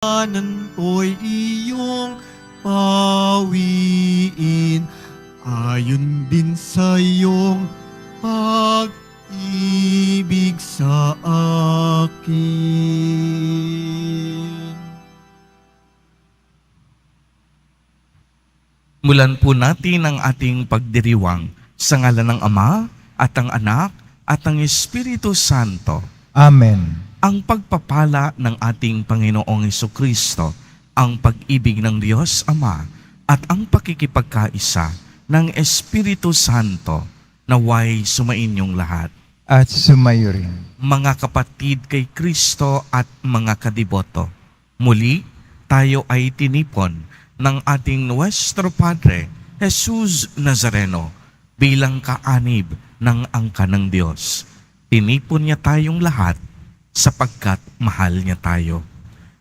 Kanan ko'y iyong pawiin, ayon din sa iyong pag-ibig sa akin. Mulan po natin ang ating pagdiriwang sa ngalan ng Ama at ang Anak at ang Espiritu Santo. Amen. Ang pagpapala ng ating Panginoong Hesukristo, ang pag-ibig ng Diyos Ama at ang pakikipagkaisa ng Espiritu Santo naway sumainyong lahat. At sumayo rin. Mga kapatid kay Kristo at mga kadiboto, muli tayo ay tinipon ng ating Nuestro Padre Jesus Nazareno bilang kaanib ng angka ng Diyos. Tinipon niya tayong lahat sapagkat mahal niya tayo.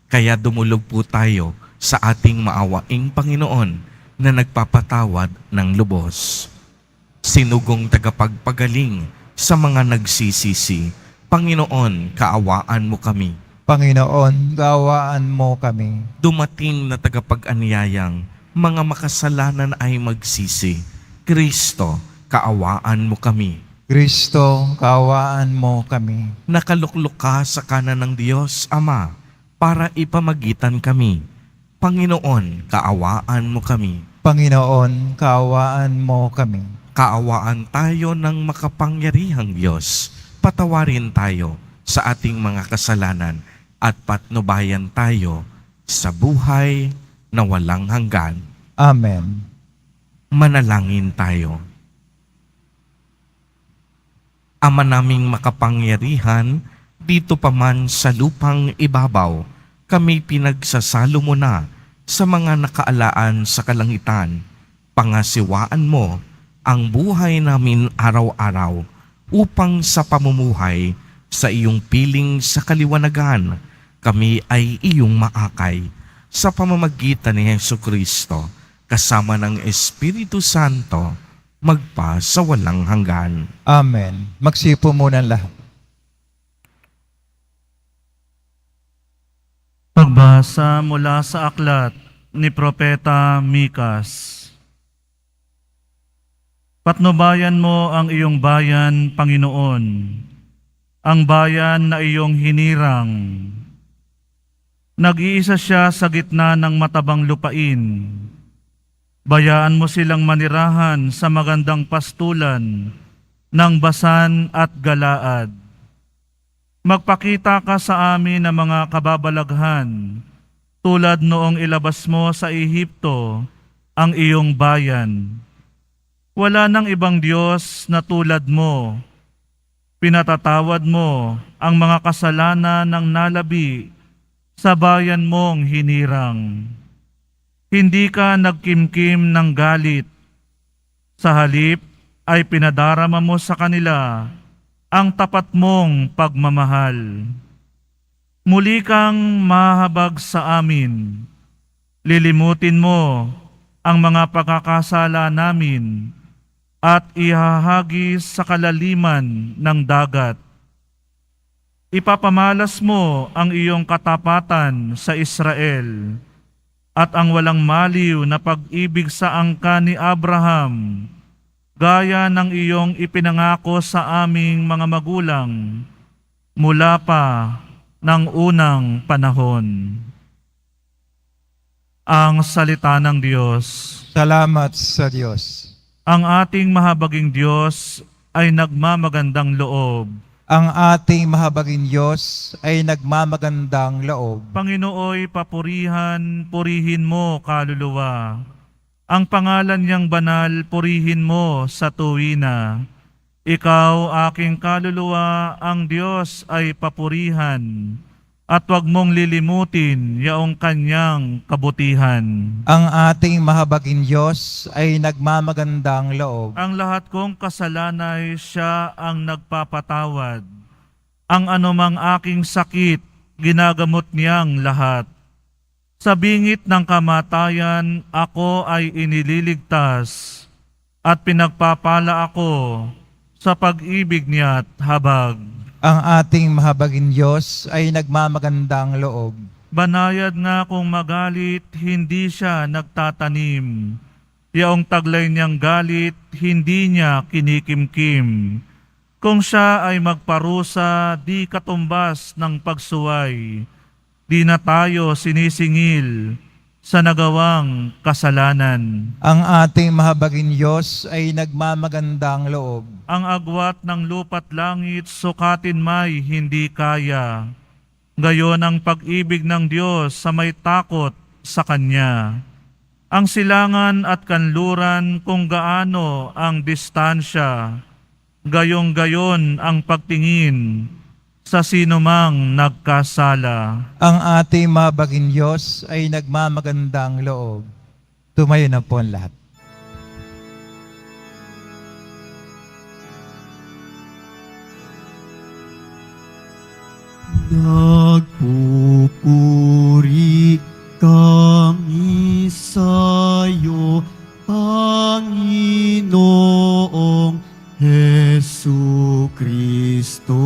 Kaya dumulog po tayo sa ating maawaing Panginoon na nagpapatawad ng lubos. Sinugong tagapagpagaling sa mga nagsisisi, Panginoon, kaawaan mo kami. Panginoon, gawaan mo kami. Dumating na tagapag-anyayang mga makasalanan ay magsisi, Kristo, kaawaan mo kami. Kristo, kaawaan mo kami. Nakaluklok ka sa kanan ng Diyos Ama para ipamagitan kami. Panginoon, kaawaan mo kami. Panginoon, kaawaan mo kami. Kaawaan tayo ng makapangyarihang Diyos. Patawarin tayo sa ating mga kasalanan at patnubayan tayo sa buhay na walang hanggan. Amen. Manalangin tayo. Ama naming makapangyarihan, dito pa man sa lupang ibabaw, kami pinagsasalo mo na sa mga nakaalaan sa kalangitan. Pangasiwaan mo ang buhay namin araw-araw upang sa pamumuhay sa iyong piling sa kaliwanagan, kami ay iyong maakay sa pamamagitan ni Hesukristo kasama ng Espiritu Santo magpa sa walang hanggan. Amen. Magsipo muna lahat. Pagbasa mula sa aklat ni Propeta Mikas. Patnubayan mo ang iyong bayan, Panginoon, ang bayan na iyong hinirang. Nag-iisa siya sa gitna ng matabang lupain. Bayaan mo silang manirahan sa magandang pastulan ng Basan at Galaad. Magpakita ka sa amin ng mga kababalaghan, tulad noong ilabas mo sa Ehipto ang iyong bayan. Wala nang ibang Diyos na tulad mo. Pinatatawad mo ang mga kasalanan ng nalabi sa bayan mong hinirang. Hindi ka nagkimkim ng galit. Sa halip ay pinadarama mo sa kanila ang tapat mong pagmamahal. Muli kang mahabag sa amin. Lilimutin mo ang mga pagkakasala namin at ihahagis sa kalaliman ng dagat. Ipapamalas mo ang iyong katapatan sa Israel at ang walang maliw na pag-ibig sa angka ni Abraham, gaya ng iyong ipinangako sa aming mga magulang mula pa ng unang panahon. Ang salita ng Diyos. Salamat sa Diyos. Ang ating mahabaging Diyos ay nagmamagandang loob. Ang ating mahabaging Diyos ay nagmamagandang loob. Panginooy, purihin mo kaluluwa. Ang pangalan niyang banal, purihin mo sa tuwina. Ikaw, aking kaluluwa, ang Diyos ay papurihan, at huwag mong lilimutin yaong kanyang kabutihan. Ang ating mahabaging Diyos ay nagmamagandang loob. Ang lahat kong kasalanay, siya ang nagpapatawad. Ang anumang aking sakit, ginagamot niyang lahat. Sa bingit ng kamatayan, ako ay inililigtas at pinagpapala ako sa pag-ibig niya't habag. Ang ating mahabaging Diyos ay nagmamagandang loob. Banayad nga kung magalit, hindi siya nagtatanim. Yaong taglay niyang galit, hindi niya kinikimkim. Kung siya ay magparusa, di katumbas ng pagsuway. Di na tayo sinisingil sa nagawang kasalanan. Ang ating mahabagin Diyos ay nagmamagandang loob. Ang agwat ng lupa't langit, sukatin may hindi kaya. Gayon ang pag-ibig ng Diyos sa may takot sa Kanya. Ang silangan at kanluran kung gaano ang distansya, gayong-gayon ang pagtingin sa sinumang nagkasala. Ang ating mahabagin Diyos ay nagmamagandang loob. Tumayo na po ang lahat. Nagpupuri kami sa'yo, Panginoong Hesu Kristo.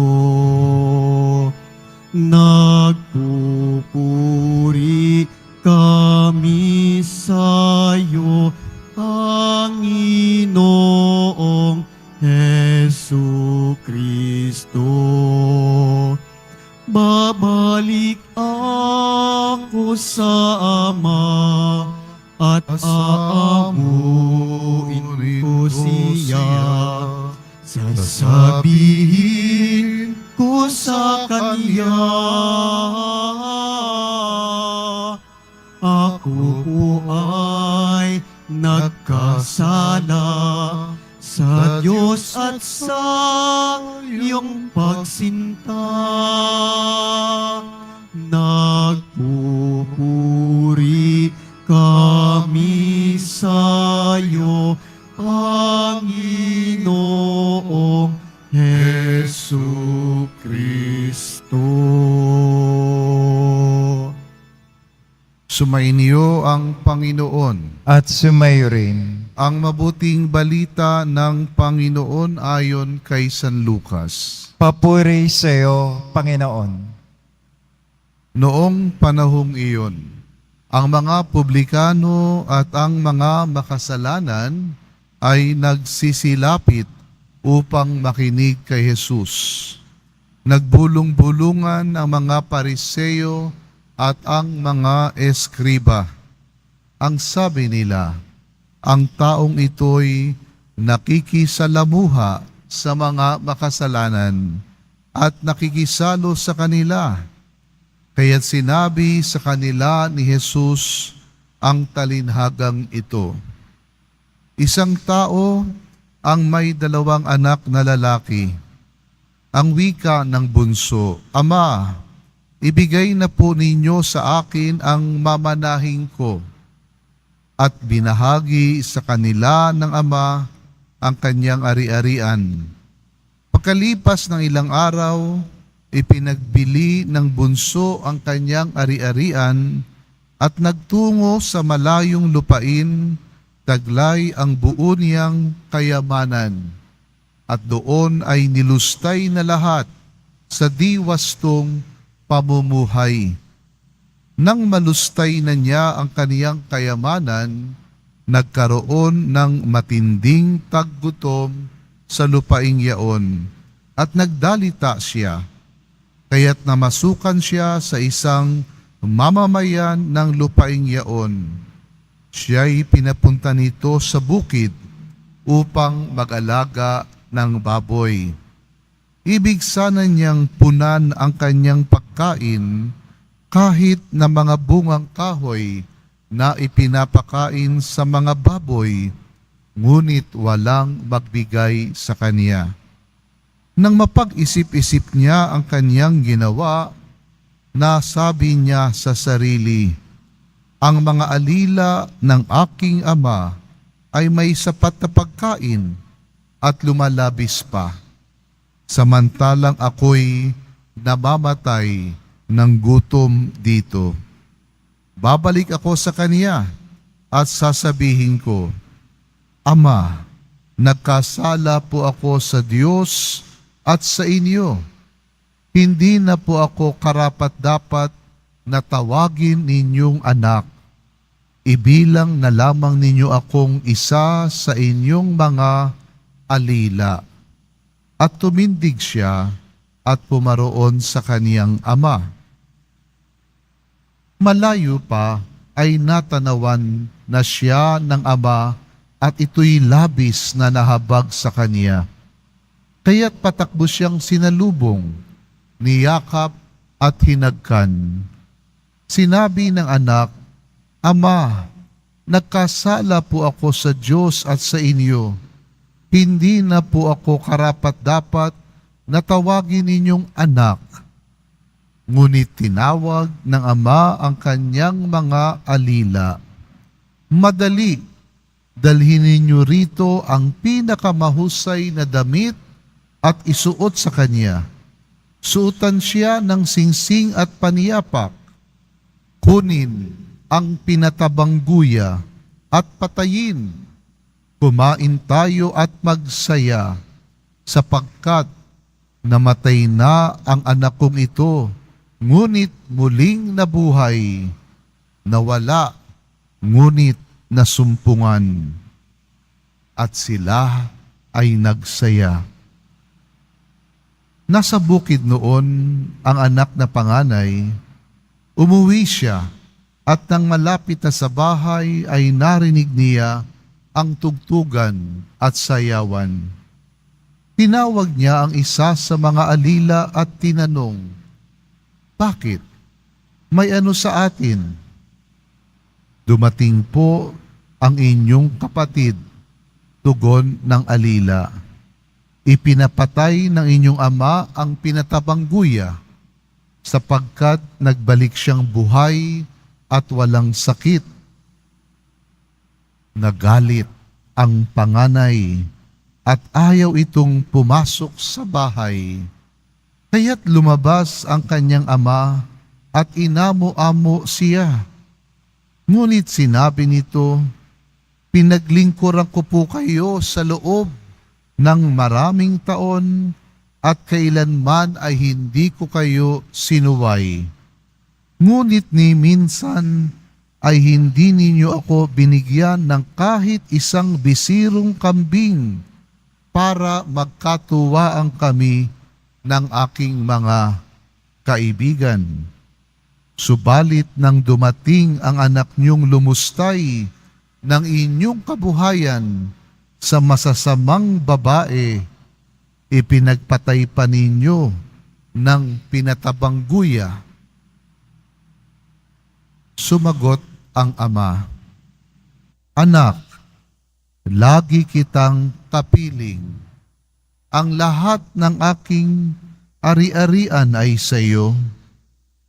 Nagpupuri kami sa'yo, Panginoong Hesu Kristo. Babalik ako sa Ama at aamuin ko siya. Sasabihin ko sa Kanya, ako po ay nagkasala sa Diyos at sa iyong pagsinta. Nagpupuri kami sa iyo, Panginoong Hesu Kristo. Sumainyo ang Panginoon. At sumayo rin. Ang mabuting balita ng Panginoon ayon kay San Lucas. Papuri sa iyo, Panginoon. Noong panahong iyon, ang mga publikano at ang mga makasalanan ay nagsisilapit upang makinig kay Jesus. Nagbulong-bulungan ang mga Pariseo at ang mga eskriba. Ang sabi nila, ang taong ito'y nakikisalamuha sa mga makasalanan at nakikisalo sa kanila. Kaya't sinabi sa kanila ni Jesus ang talinhagang ito. Isang tao ang may 2 anak na lalaki. Ang wika ng bunso, Ama, ibigay na po ninyo sa akin ang mamanahing ko. At binahagi sa kanila ng ama ang kanyang ari-arian. Pagkalipas ng ilang araw, ipinagbili ng bunso ang kanyang ari-arian at nagtungo sa malayong lupain, taglay ang buo niyang kayamanan. At doon ay nilustay na lahat sa diwastong pamumuhay. Nang malustay na niya ang kaniyang kayamanan, nagkaroon ng matinding taggutom sa lupaing yaon at nagdalita siya. Kaya't namasukan siya sa isang mamamayan ng lupaing yaon. Siya'y pinapunta nito sa bukid upang mag-alaga ng baboy. Ibig sana niyang punan ang kanyang pagkain kahit na mga bungang kahoy na ipinapakain sa mga baboy, ngunit walang magbigay sa kanya. Nang mapag-isip-isip niya ang kanyang ginawa, nasabi niya sa sarili, ang mga alila ng aking ama ay may sapat na pagkain at lumalabis pa, samantalang ako'y namamatay ng gutom dito. Babalik ako sa kanya at sasabihin ko, Ama, nagkasala po ako sa Diyos at sa inyo. Hindi na po ako karapat-dapat na tawagin ninyong anak, ibilang na lamang ninyo akong isa sa inyong mga alila. At tumindig siya at pumaroon sa kaniyang ama. Malayo pa ay natanawan na siya ng ama at ito'y labis na nahabag sa kaniya. Kaya't patakbo siyang sinalubong, niyakap at hinagkan. Sinabi ng anak, "Ama, nagkasala po ako sa Diyos at sa inyo. Hindi na po ako karapat-dapat na tawagin ninyong anak." Ngunit tinawag ng ama ang kanyang mga alila. "Madali, dalhin ninyo rito ang pinakamahusay na damit at isuot sa kanya. Suotan siya ng singsing at paniyapak. Kunin ang pinatabang guya at patayin. Kumain tayo at magsaya, sapagkat namatay na ang anak kong ito, ngunit muling nabuhay. Nawala, ngunit nasumpungan." At sila ay nagsaya. Nasa bukid noon ang anak na panganay. Umuwi siya, at nang malapit na sa bahay ay narinig niya ang tugtugan at sayawan. Tinawag niya ang isa sa mga alila at tinanong, "Bakit? May ano sa atin?" "Dumating po ang inyong kapatid," tugon ng alila. "Ipinapatay ng inyong ama ang pinatabang guya, sapagkat nagbalik siyang buhay at walang sakit." Nagalit ang panganay at ayaw itong pumasok sa bahay. Kaya't lumabas ang kanyang ama at inamo-amo siya. Ngunit sinabi nito, "Pinaglingkuran ko po kayo sa loob ng maraming taon at kailanman ay hindi ko kayo sinuway. Ngunit ni minsan ay hindi ninyo ako binigyan ng kahit isang bisirong kambing para magkatuwaan kami ng aking mga kaibigan. Subalit nang dumating ang anak niyong lumustay ng inyong kabuhayan sa masasamang babae, ipinagpatay pa ninyo ng pinatabang guya." Sumagot ang ama, "Anak, lagi kitang kapiling. Ang lahat ng aking ari-arian ay sa iyo.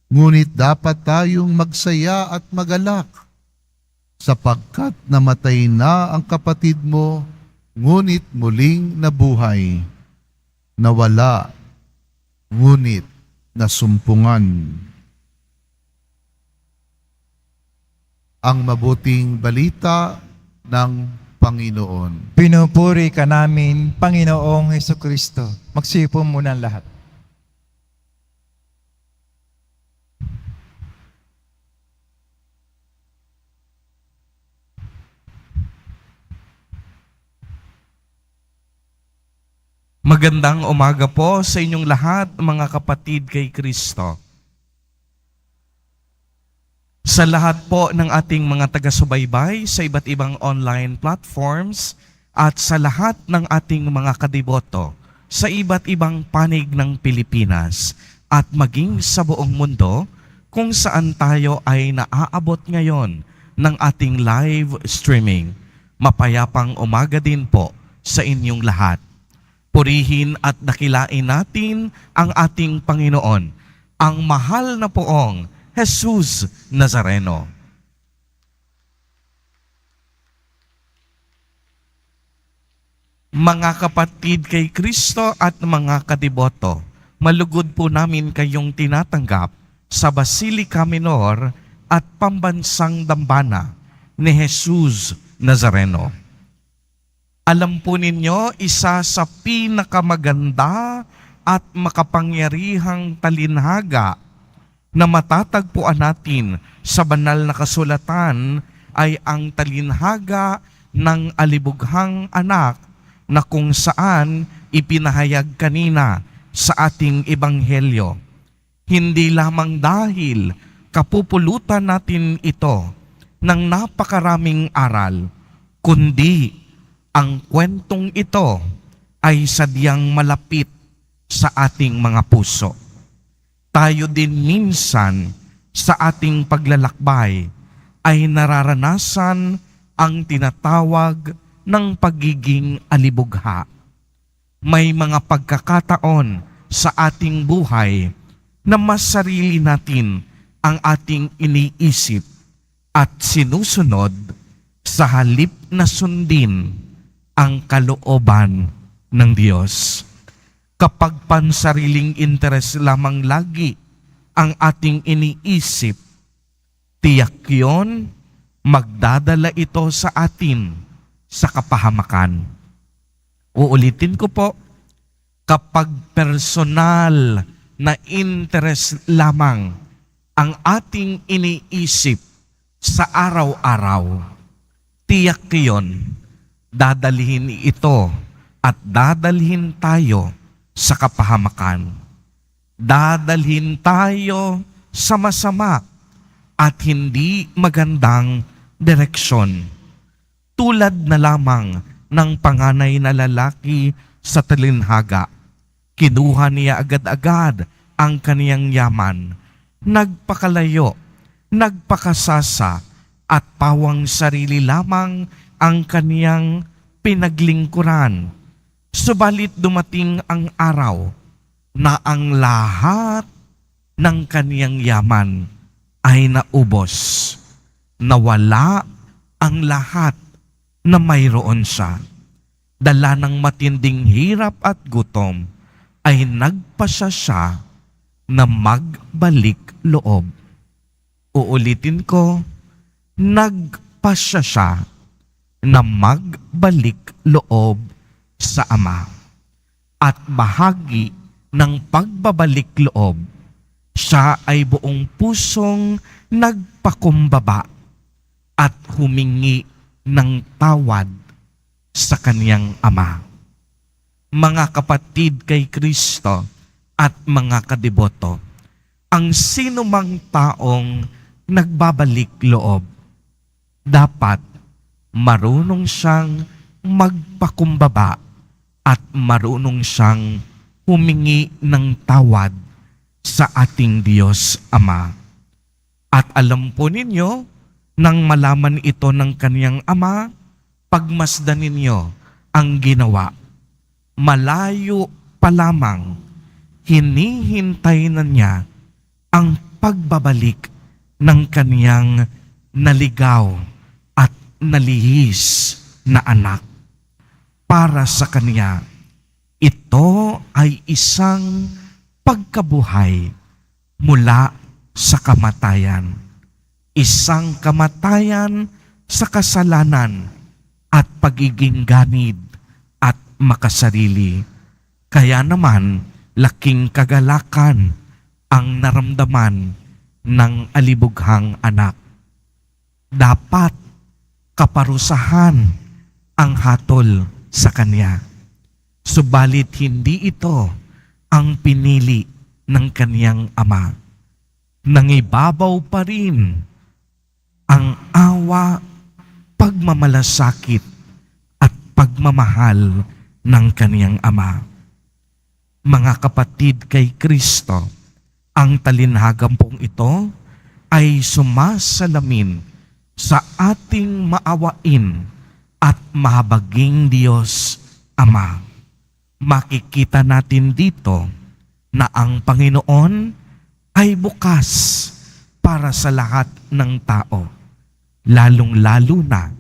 Ngunit dapat tayong magsaya at magalak, sapagkat namatay na ang kapatid mo, ngunit muling nabuhay. Nawala, ngunit nasumpungan." Ang mabuting balita ng Panginoon. Pinupuri ka namin, Panginoong Hesukristo. Magsipo muna ang lahat. Magandang umaga po sa inyong lahat, mga kapatid kay Kristo. Sa lahat po ng ating mga taga-subaybay sa iba't ibang online platforms at sa lahat ng ating mga kadiboto sa iba't ibang panig ng Pilipinas at maging sa buong mundo kung saan tayo ay naaabot ngayon ng ating live streaming. Mapayapang umaga din po sa inyong lahat. Purihin at dakilain natin ang ating Panginoon, ang mahal na poong Jesus Nazareno. Mga kapatid kay Kristo at mga kadiboto, malugod po namin kayong tinatanggap sa Basilica Minor at Pambansang Dambana ni Jesus Nazareno. Alam po ninyo, isa sa pinakamaganda at makapangyarihang talinhaga na matatagpuan natin sa banal na kasulatan ay ang talinhaga ng alibughang anak na kung saan ipinahayag kanina sa ating ebanghelyo. Hindi lamang dahil kapupulutan natin ito ng napakaraming aral, kundi ang kwentong ito ay sadyang malapit sa ating mga puso. Tayo din minsan sa ating paglalakbay ay nararanasan ang tinatawag ng pagiging alibugha. May mga pagkakataon sa ating buhay na mas sarili natin ang ating iniisip at sinusunod sa halip na sundin ang kalooban ng Diyos. Kapag pansariling interes lamang lagi ang ating iniisip, tiyak yun, magdadala ito sa atin sa kapahamakan. Uulitin ko po, kapag personal na interes lamang ang ating iniisip sa araw-araw, tiyak yun, dadalhin ito at dadalhin tayo sa kapahamakan. Dadalhin tayo sa masama at hindi magandang direksyon. Tulad na lamang ng panganay na lalaki sa talinhaga, kinuha niya agad-agad ang kaniyang yaman, nagpakalayo, nagpakasasa, at pawang sarili lamang ang kaniyang pinaglingkuran. Subalit dumating ang araw na ang lahat ng kaniyang yaman ay naubos. Nawala ang lahat na mayroon siya. Dala ng matinding hirap at gutom, ay nagpasya siya na magbalik loob. Uulitin ko, nagpasya siya na magbalik loob sa Ama. At bahagi ng pagbabalik loob, siya ay buong pusong nagpakumbaba at humingi ng tawad sa kaniyang Ama. Mga kapatid kay Kristo at mga kadiboto, ang sinumang taong nagbabalik loob, dapat marunong siyang magpakumbaba at marunong siyang humingi ng tawad sa ating Diyos Ama. At alam po ninyo, nang malaman ito ng kaniyang Ama, pagmasdan ninyo ang ginawa. Malayo pa lamang, hinihintay na niya ang pagbabalik ng kaniyang naligaw at nalihis na anak. Para sa kaniya, ito ay isang pagkabuhay mula sa kamatayan. Isang kamatayan sa kasalanan at pagiging ganid at makasarili. Kaya naman, laking kagalakan ang naramdaman ng alibughang anak. Dapat kaparusahan ang hatol sa kanya. Subalit hindi ito ang pinili ng kaniyang Ama. Nangibabaw pa rin ang awa, pagmamalasakit at pagmamahal ng kaniyang Ama. Mga kapatid kay Kristo, ang talinhagang pong ito ay sumasalamin sa ating maawain at mahabaging Diyos Ama. Makikita natin dito na ang Panginoon ay bukas para sa lahat ng tao, lalong-lalo na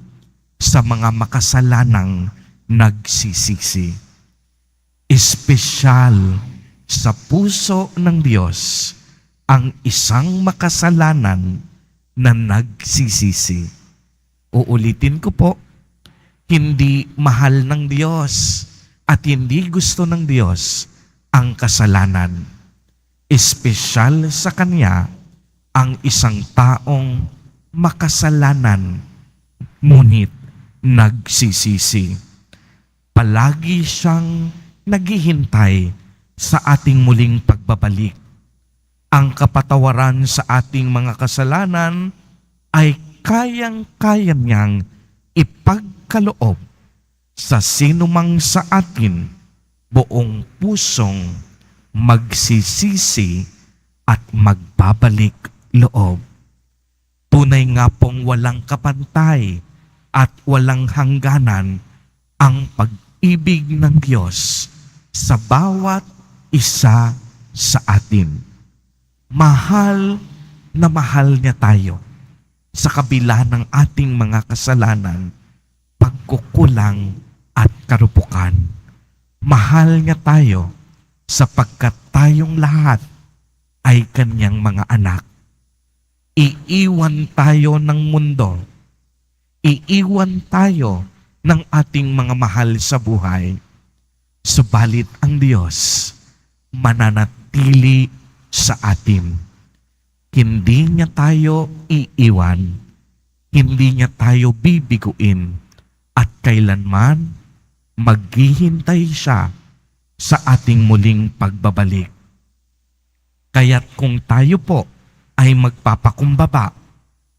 sa mga makasalanang nagsisisi. Espesyal sa puso ng Diyos ang isang makasalanan na nagsisisi. Uulitin ko po, hindi mahal ng Diyos at hindi gusto ng Diyos ang kasalanan. Espesyal sa Kanya ang isang taong makasalanan ngunit nagsisisi. Palagi siyang naghihintay sa ating muling pagbabalik. Ang kapatawaran sa ating mga kasalanan ay kayang-kaya niyang ipagkaloob sa sinumang sa atin buong pusong magsisisi at magbabalik loob. Tunay nga pong walang kapantay at walang hangganan ang pag-ibig ng Diyos sa bawat isa sa atin. Mahal na mahal niya tayo sa kabila ng ating mga kasalanan, pagkukulang at karupukan. Mahal niya tayo sapagkat tayong lahat ay kanyang mga anak. Iiwan tayo ng mundo. Iiwan tayo ng ating mga mahal sa buhay. Subalit ang Diyos mananatili sa atin. Hindi niya tayo iiwan. Hindi niya tayo bibiguin. At kailanman maghihintay siya sa ating muling pagbabalik. Kaya't kung tayo po ay magpapakumbaba,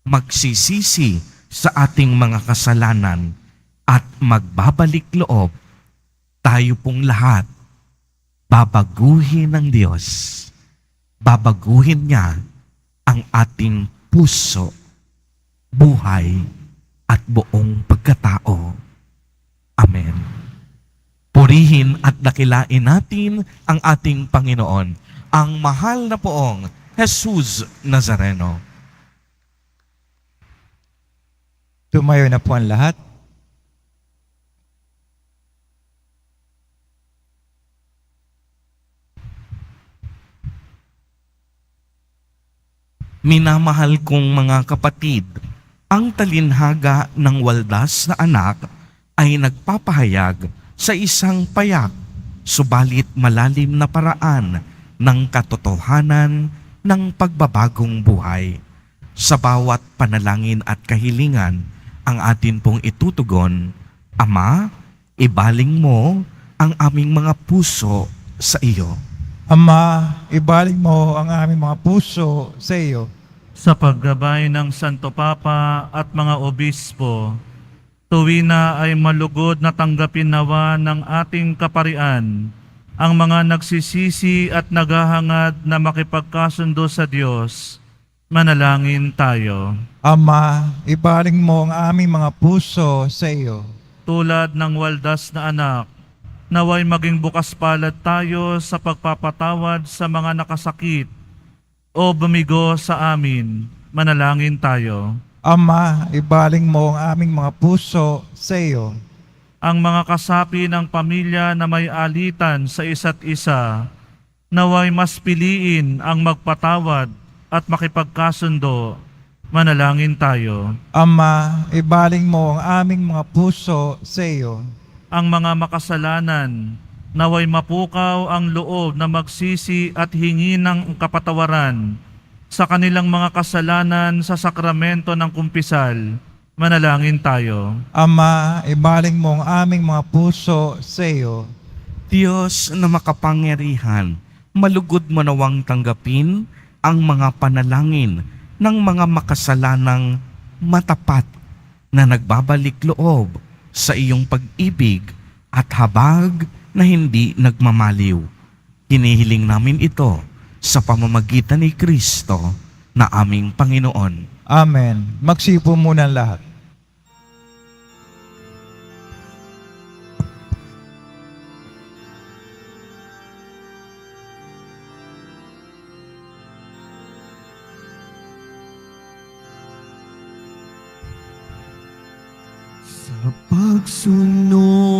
magsisisi sa ating mga kasalanan at magbabalik loob, tayo pong lahat babaguhin ng Diyos. Babaguhin niya ang ating puso, buhay, at buong pagkatao. Amen. Purihin at dakilain natin ang ating Panginoon, ang mahal na poong Jesus Nazareno. Tumayo na po ang lahat. Minamahal kong mga kapatid, ang talinhaga ng waldas na anak ay nagpapahayag sa isang payak, subalit malalim na paraan ng katotohanan ng pagbabagong buhay. Sa bawat panalangin at kahilingan, ang atin pong itutugon, Ama, ibaling mo ang aming mga puso sa iyo. Ama, ibaling mo ang aming mga puso sa iyo. Sa paggabay ng Santo Papa at mga obispo, tuwina ay malugod na tanggapin nawa ng ating kaparian ang mga nagsisisi at naghahangad na makipagkasundo sa Diyos. Manalangin tayo. Ama, ibaling mo ang aming mga puso sa iyo. Tulad ng waldas na anak, naway maging bukas palad tayo sa pagpapatawad sa mga nakasakit o bumigo sa amin. Manalangin tayo. Ama, ibaling mo ang aming mga puso sa iyo. Ang mga kasapi ng pamilya na may alitan sa isa't isa, naway mas piliin ang magpatawad at makipagkasundo. Manalangin tayo. Ama, ibaling mo ang aming mga puso sa iyo. Ang mga makasalanan, naway mapukaw ang loob na magsisi at hingi ng kapatawaran sa kanilang mga kasalanan sa sakramento ng kumpisal. Manalangin tayo. Ama, ibaling mo ang aming mga puso sa iyo. Diyos na makapangyarihan, malugod mo nawang tanggapin ang mga panalangin ng mga makasalanang matapat na nagbabalik loob sa iyong pag-ibig at habag na hindi nagmamaliw. Hinihiling namin ito sa pamamagitan ni Kristo na aming Panginoon. Amen. Magsipo muna ang lahat. Sa pagsunod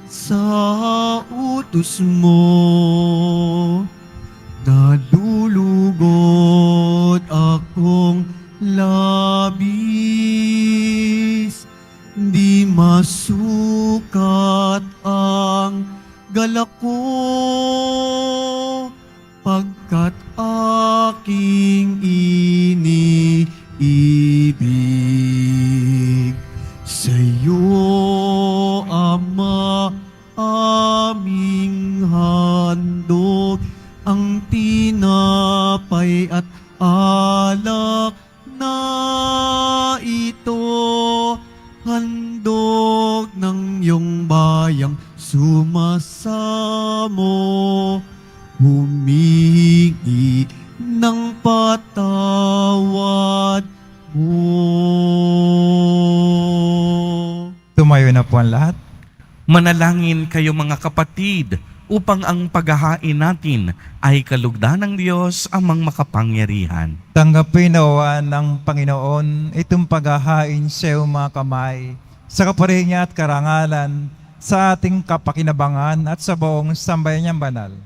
sa utos mo, nalulugod akong labis. Di masukat ang galak ko, pagkat aking pag-ibig. Sa'yo, Ama, aming handog ang tinapay at alak na ito, handog ng iyong bayang sumasamo, humingi ng patawad mo. Tumayo na po ang lahat. Manalangin kayo mga kapatid upang ang paghahain natin ay kalugdan ng Diyos amang makapangyarihan. Tanggapin nawa ng Panginoon itong paghahain sa iyong mga kamay, sa kapurihan niya at karangalan, sa ating kapakinabangan at sa buong sambayan niyang banal.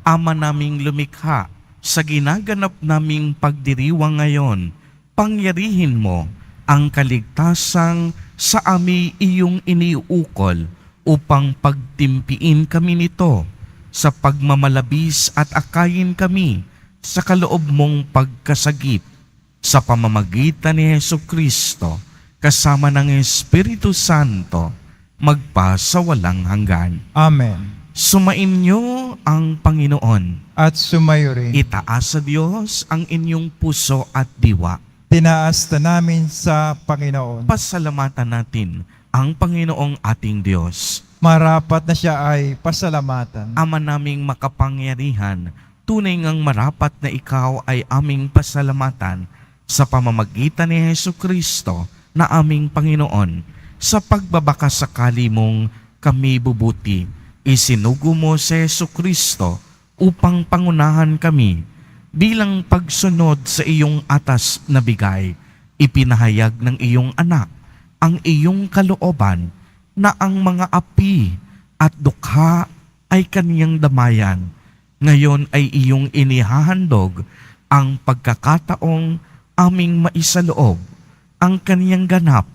Ama naming lumikha, sa ginaganap naming pagdiriwang ngayon, pangyarihin mo ang kaligtasang sa ami iyong iniukol upang pagtimpiin kami nito sa pagmamalabis at akayin kami sa kaloob mong pagkasagip sa pamamagitan ni Hesukristo kasama ng Espiritu Santo magpa sa walang hanggan. Amen. Sumainyo ang Panginoon. At sumayo rin. Itaas sa Diyos ang inyong puso at diwa. Tinaas na namin sa Panginoon. Pasalamatan natin ang Panginoong ating Diyos. Marapat na siya ay pasalamatan. Ama naming makapangyarihan, tunay ngang marapat na ikaw ay aming pasalamatan sa pamamagitan ni Hesukristo na aming Panginoon. Sa pagbabakasakali mong kami bubuti, isinugo mo si Hesukristo upang pangunahan kami bilang pagsunod sa iyong atas na bigay. Ipinahayag ng iyong anak ang iyong kalooban na ang mga api at dukha ay kaniyang damayan. Ngayon ay iyong inihahandog ang pagkakataong aming maisaloob ang kaniyang ganap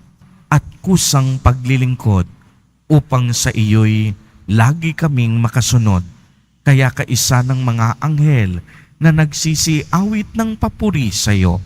at kusang paglilingkod upang sa iyo'y lagi kaming makasunod. Kaya kaisa ng mga anghel na nagsisiawit ng papuri sa iyo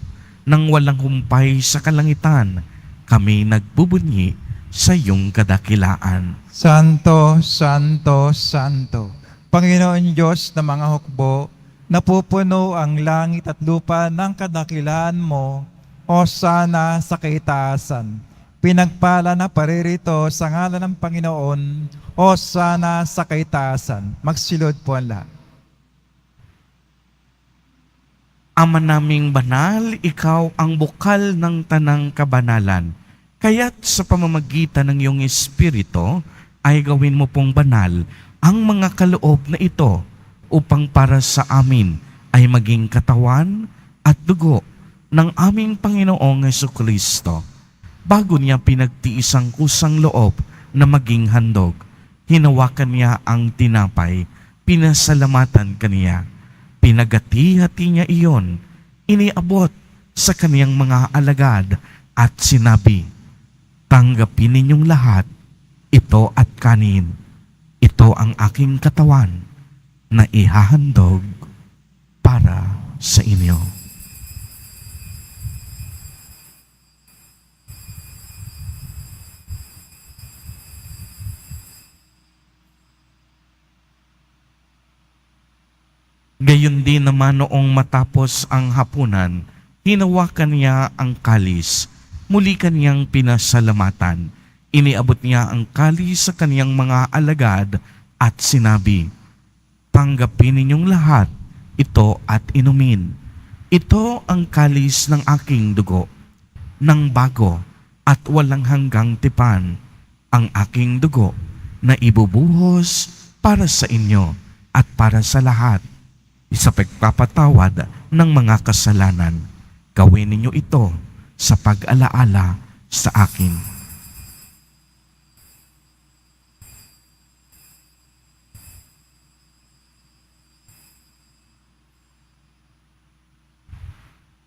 nang walang humpay sa kalangitan, kami nagbubunyi sa iyong kadakilaan. Santo, Santo, Santo, Panginoon Diyos ng mga hukbo, napupuno ang langit at lupa ng kadakilaan mo, o sana sa kaitaasan. Pinagpala na paririto sa ngalan ng Panginoon, o sana sa kaitaasan. Magsilod po ang lahat. Ama naming banal, ikaw ang bukal ng tanang kabanalan. Kaya't sa pamamagitan ng iyong Espiritu, ay gawin mo pong banal ang mga kaloob na ito upang para sa amin ay maging katawan at dugo ng aming Panginoong Hesukristo. Bago niya pinagtiis ang kusang loob na maging handog, hinawakan niya ang tinapay, pinasalamatan kaniya. Pinagati-hati niya iyon, iniabot sa kaniyang mga alagad at sinabi, "Tanggapin ninyong lahat, ito at kanin. Ito ang aking katawan na ihahandog para sa inyo." Gayon din naman noong matapos ang hapunan, hinawakan niya ang kalis, muli kaniyang pinasalamatan. Iniabot niya ang kalis sa kaniyang mga alagad at sinabi, "Tanggapin ninyong lahat ito at inumin. Ito ang kalis ng aking dugo, ng bago at walang hanggang tipan, ang aking dugo na ibubuhos para sa inyo at para sa lahat, sa pagpapatawad ng mga kasalanan. Gawin ninyo ito sa pag-alaala sa akin."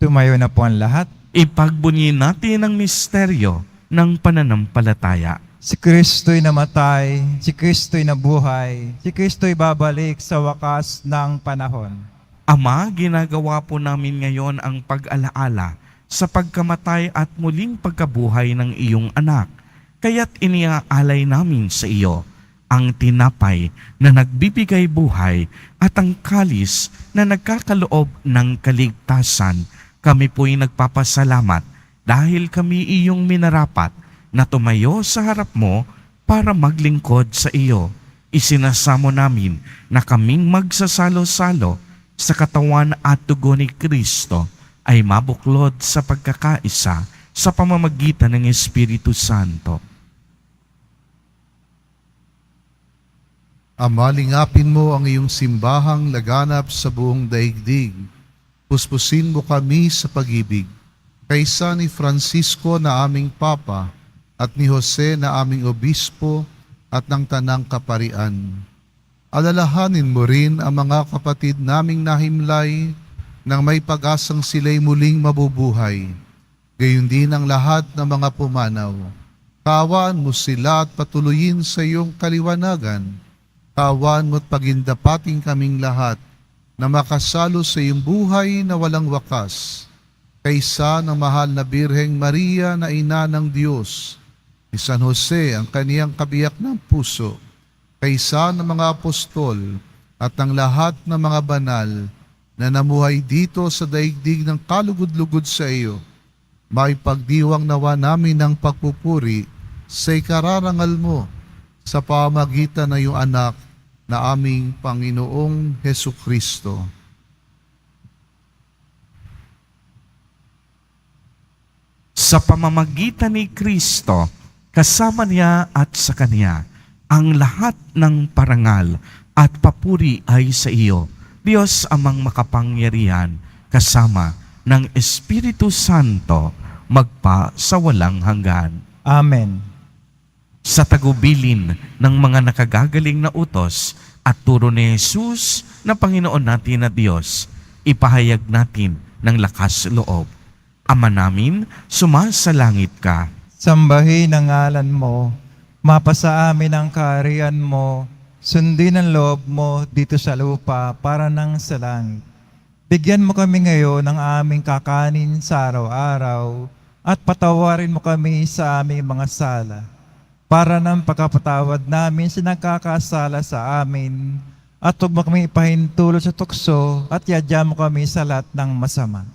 Tumayo na po ang lahat. Ipagbunyi natin ang misteryo ng pananampalataya. Si Kristo'y namatay, si Kristo'y nabuhay, si Kristo'y babalik sa wakas ng panahon. Ama, ginagawa po namin ngayon ang pag-alaala sa pagkamatay at muling pagkabuhay ng iyong anak. Kaya't iniaalay namin sa iyo ang tinapay na nagbibigay buhay at ang kalis na nagkakaloob ng kaligtasan. Kami po'y nagpapasalamat dahil kami iyong minarapat na tumayo sa harap mo para maglingkod sa iyo. Isinasamo namin na kaming magsasalo-salo sa katawan at dugo ni Kristo ay mabuklod sa pagkakaisa sa pamamagitan ng Espiritu Santo. Ama, lingapin mo ang iyong simbahang laganap sa buong daigdig. Puspusin mo kami sa pag-ibig. Kaysa ni Francisco na aming Papa at ni Jose na aming Obispo at ng Tanang Kaparian. Alalahanin mo rin ang mga kapatid naming nahimlay nang may pag-asang sila'y muling mabubuhay. Gayon din ang lahat ng mga pumanaw. Kaawaan mo sila at patuloyin sa iyong kaliwanagan. Kaawaan mo't pagindapating kaming lahat na makasalo sa iyong buhay na walang wakas. Kaysa ng mahal na Birheng Maria na ina ng Diyos, ni San Jose ang kaniyang kabiyak ng puso, kaysa ng mga apostol at ng lahat ng mga banal na namuhay dito sa daigdig ng kalugod-lugod sa iyo, may pagdiwang nawa namin ng pagpupuri sa ikararangal mo sa pamagitan ng iyong anak na aming Panginoong Hesukristo. Sa pamamagitan ni Kristo, kasama niya at sa Kanya, ang lahat ng parangal at papuri ay sa iyo, Diyos amang makapangyarihan, kasama ng Espiritu Santo, magpa sa walang hanggan. Amen. Sa tagubilin ng mga nakagagaling na utos at turo ni Jesus na Panginoon natin na Diyos, ipahayag natin ng lakas loob. Ama namin, sumasalangit ka. Sambahin ang ngalan mo, mapasa amin ang kaharian mo, sundin ang loob mo dito sa lupa para nang sa langit. Bigyan mo kami ngayon ng aming kakanin sa araw-araw at patawarin mo kami sa aming mga sala para ng pagkapatawad namin sa nagkakasala sa amin at huwag mo kami ipahintulot sa tukso at yadya mo kami sa lahat ng masama.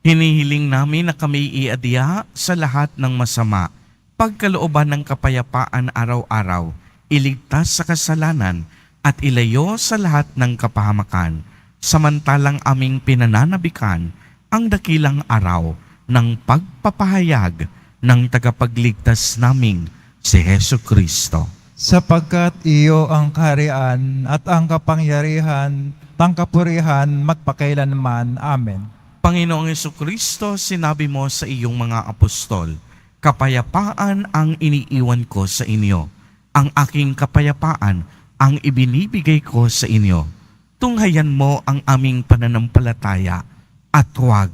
Hinihiling namin na kami iadya sa lahat ng masama, pagkalooban ng kapayapaan araw-araw, iligtas sa kasalanan at ilayo sa lahat ng kapahamakan, samantalang aming pinananabikan ang dakilang araw ng pagpapahayag ng tagapagligtas naming si Hesukristo. Sapagkat iyo ang kaharian at ang kapangyarihan, ang kapurihan magpakailanman. Amen. Panginoong Hesukristo, sinabi mo sa iyong mga apostol, kapayapaan ang iniiwan ko sa inyo. Ang aking kapayapaan ang ibinibigay ko sa inyo. Tunghayan mo ang aming pananampalataya at huwag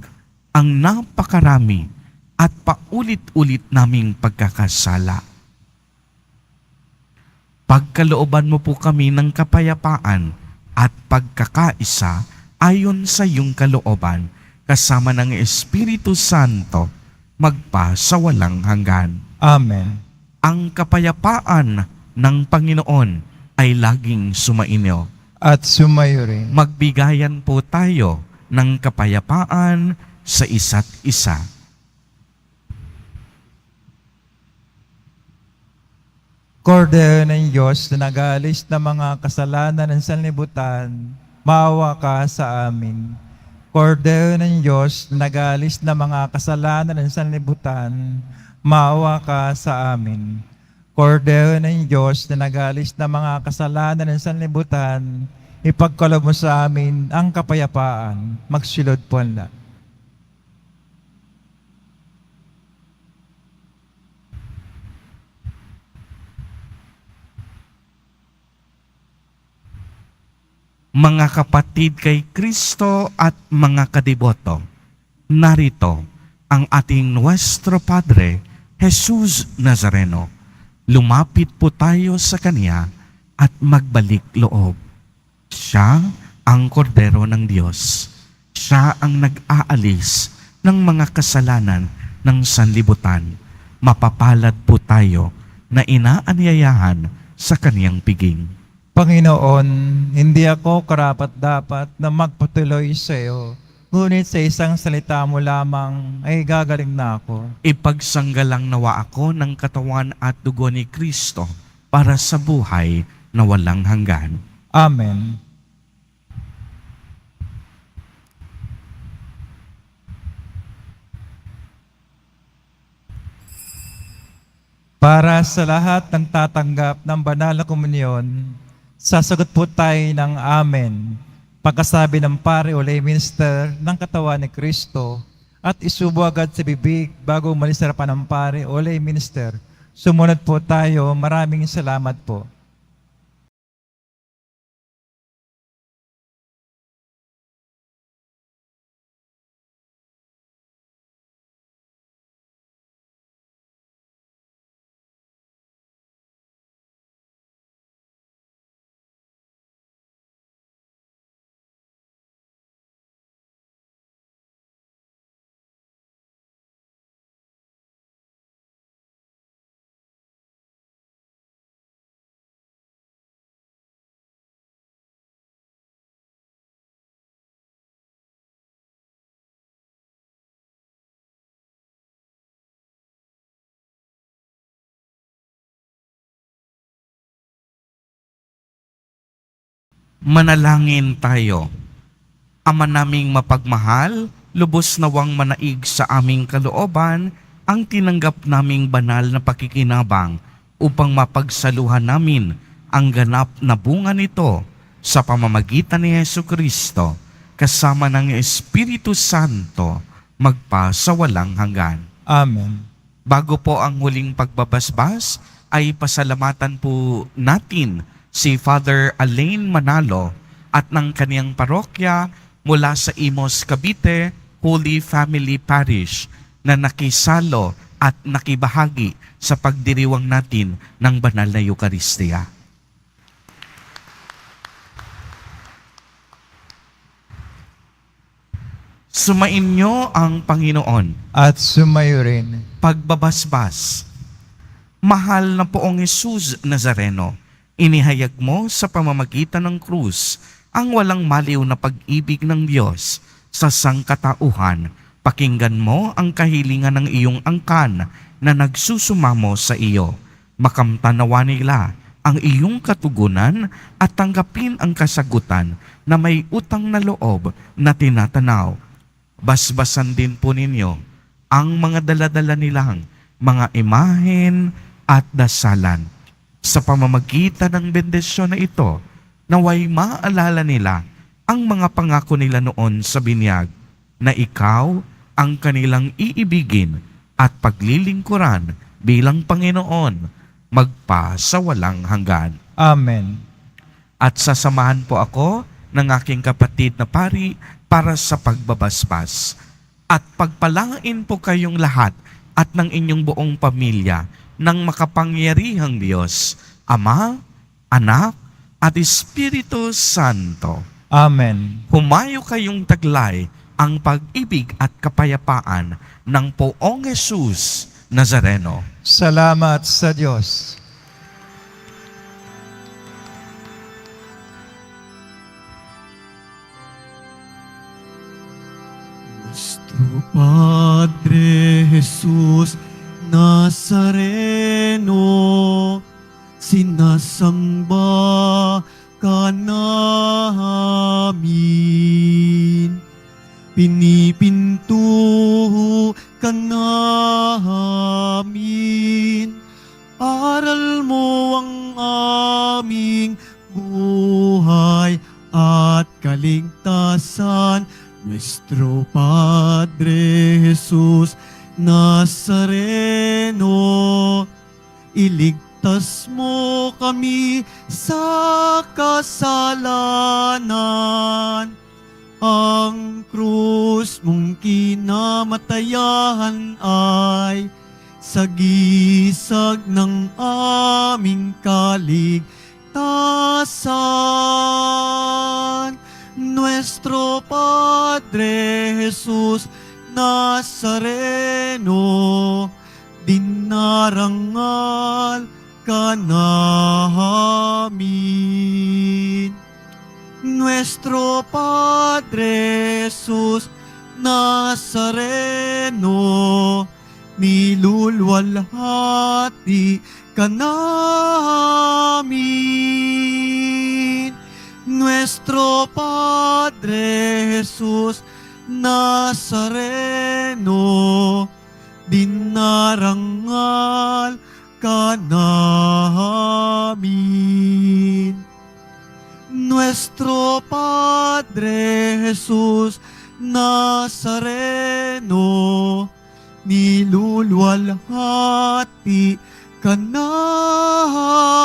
ang napakarami at paulit-ulit naming pagkakasala. Pagkalooban mo po kami ng kapayapaan at pagkakaisa ayon sa iyong kalooban, kasama ng Espiritu Santo, magpa sa walang hanggan. Amen. Ang kapayapaan ng Panginoon ay laging sumainyo. At sumayo rin. Magbigayan po tayo ng kapayapaan sa isa't isa. Kordero ng Diyos na nag-aalis ng mga kasalanan ng sanlibutan, maawa ka sa amin. Kordero ng Diyos na nag-aalis ng mga kasalanan ng sanlibutan, maawa ka sa amin. Kordero ng Diyos na nag-aalis ng mga kasalanan ng sanlibutan, ipagkaloob mo sa amin ang kapayapaan. Magsilod po ang lahat. Mga kapatid kay Kristo at mga kadiboto, narito ang ating Nuestro Padre, Jesus Nazareno. Lumapit po tayo sa Kanya at magbalik loob. Siya ang kordero ng Diyos. Siya ang nag-aalis ng ng mga kasalanan ng sanlibutan. Mapapalad po tayo na inaanyayahan sa kaniyang piging. Panginoon, hindi ako karapat-dapat na magpatuloy sa iyo, ngunit sa isang salita mo lamang ay gagaling na ako. Ipagsanggalang nawa ako ng katawan at dugo ni Kristo para sa buhay na walang hanggan. Amen. Para sa lahat ng tatanggap ng banal na komunyon, sasagot po tayo ng Amen. Pagkasabi ng pare o lay minister ng katawan ni Kristo at isubo agad sa bibig bago umalis sa harapan ng pare o lay minister. Sumunod po tayo. Maraming salamat po. Manalangin tayo. Ama naming mapagmahal, lubos nawang manaig sa aming kalooban ang tinanggap naming banal na pakikinabang upang mapagsaluhan namin ang ganap na bunga nito sa pamamagitan ni Jesucristo kasama ng Espiritu Santo magpasawalang hanggan. Amen. Bago po ang huling pagbabasbas, ay pasalamatan po natin si Father Alain Manalo at ng kaniyang parokya mula sa Imos, Cavite, Holy Family Parish na nakisalo at nakibahagi sa pagdiriwang natin ng banal na Eucharistia. Sumainyo ang Panginoon. At sumayo rin. Pagbabasbas. Mahal na poong Jesus Nazareno, inihayag mo sa pamamagitan ng krus ang walang maliw na pag-ibig ng Diyos sa sangkatauhan. Pakinggan mo ang kahilingan ng iyong angkan na nagsusumamo sa iyo. Makamtanawa nila ang iyong katugunan at tanggapin ang kasagutan na may utang na loob na tinatanaw. Basbasan din po ninyo ang mga daladala nilang mga imahen at dasalan. Sa pamamagitan ng bendisyon na ito, naway maalala nila ang mga pangako nila noon sa binyag na ikaw ang kanilang iibigin at paglilingkuran bilang Panginoon magpa sa walang hanggan. Amen. At sasamahan po ako ng aking kapatid na pari para sa pagbabasbas. At pagpalain po kayong lahat at ng inyong buong pamilya ng makapangyarihang Diyos, Ama, Anak, at Espiritu Santo. Amen. Humayo kayong taglay ang pag-ibig at kapayapaan ng Poong Jesus Nazareno. Salamat sa Diyos. Nuestro Padre Jesús Nazareno, sinasamba ka namin, pinipinto ka namin, aral mo ang aming buhay at kaligtasan. Nuestro Padre Jesús Nazareno, iligtas mo kami sa kasalanan. Ang krus mong kinamatayan ay sagisag ng aming kaligtasan. Nuestro Padre Jesús Nazareno, dinarangal ka namin. Nuestro Padre Jesus Nazareno, nilulwalhati ka namin. Nuestro Padre Jesus Nazareno, dinarangal ka namin. Nuestro Padre Jesus Nazareno, nilulwalhati ka namin.